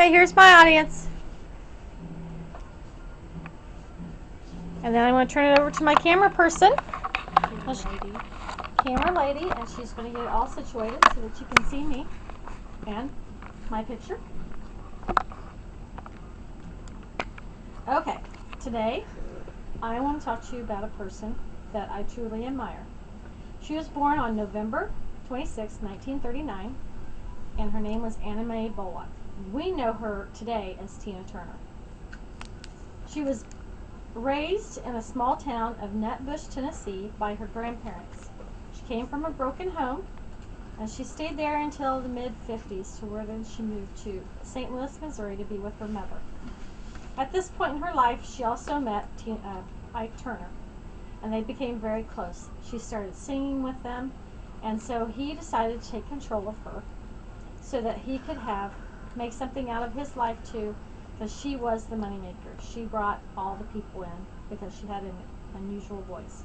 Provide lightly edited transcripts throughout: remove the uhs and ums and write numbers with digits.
Okay, here's my audience. And then I'm going to turn it over to my camera person. Camera lady, and she's going to get it all situated so that you can see me and my picture. Okay, today I want to talk to you about a person that I truly admire. She was born on November 26, 1939, and her name was Anna Mae Bullock. We know her today as Tina Turner. She was raised in a small town of Nutbush, Tennessee by her grandparents. She came from a broken home, and she stayed there until the mid-50s, to where then she moved to St. Louis, Missouri to be with her mother. At this point in her life, she also met Ike Turner, and they became very close. She started singing with them, and so he decided to take control of her so that he could make something out of his life too, because she was the moneymaker. She brought all the people in because she had an unusual voice.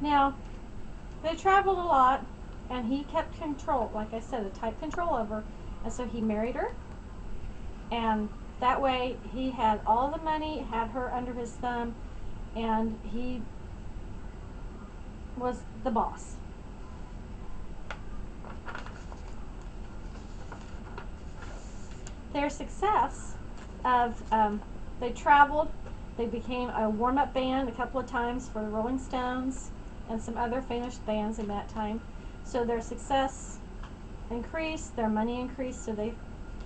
Now, they traveled a lot, and he kept control, like I said, a tight control of her, and so he married her, and that way he had all the money, had her under his thumb, and he was the boss. Their success they traveled, they became a warm-up band a couple of times for the Rolling Stones and some other famous bands in that time. So their success increased, their money increased, so they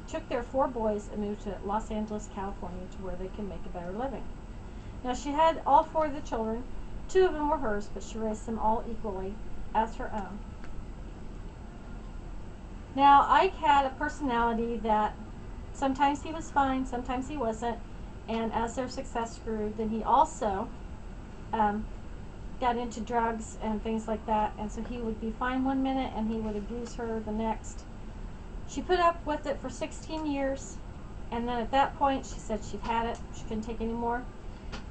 took their 4 boys and moved to Los Angeles, California, to where they could make a better living. Now, she had all 4 of the children. 2 of them were hers, but she raised them all equally as her own. Now, Ike had a personality that sometimes he was fine, sometimes he wasn't, and as their success grew, then he also got into drugs and things like that, and so he would be fine one minute and he would abuse her the next. She put up with it for 16 years, and then at that point she said she'd had it, she couldn't take any more.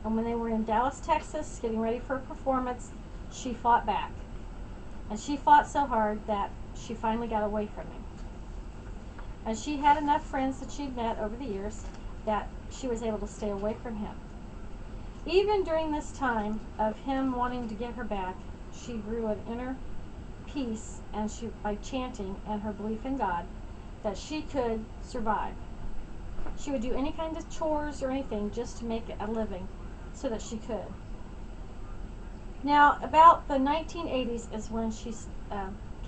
And when they were in Dallas, Texas, getting ready for a performance, she fought back. And she fought so hard that she finally got away from him. And she had enough friends that she'd met over the years that she was able to stay away from him. Even during this time of him wanting to get her back, she grew an inner peace, and by chanting and her belief in God, that she could survive. She would do any kind of chores or anything just to make a living so that she could. Now, about the 1980s is when she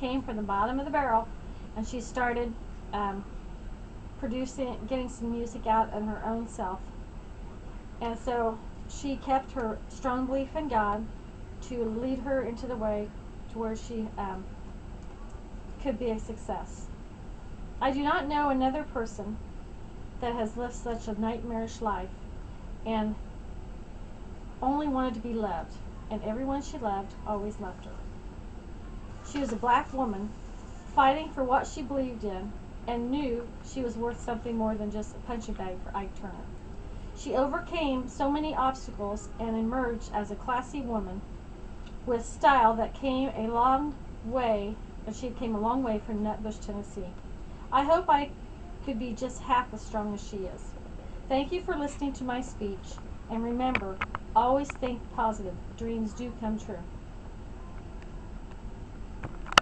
came from the bottom of the barrel, and she started getting some music out of her own self. And so she kept her strong belief in God to lead her into the way to where she could be a success. I do not know another person that has lived such a nightmarish life and only wanted to be loved, and everyone she loved always loved her. She was a black woman fighting for what she believed in and knew she was worth something more than just a punching bag for Ike Turner. She overcame so many obstacles and emerged as a classy woman with style that came a long way, and she came a long way from Nutbush, Tennessee. I hope I could be just half as strong as she is. Thank you for listening to my speech, and remember, always think positive. Dreams do come true.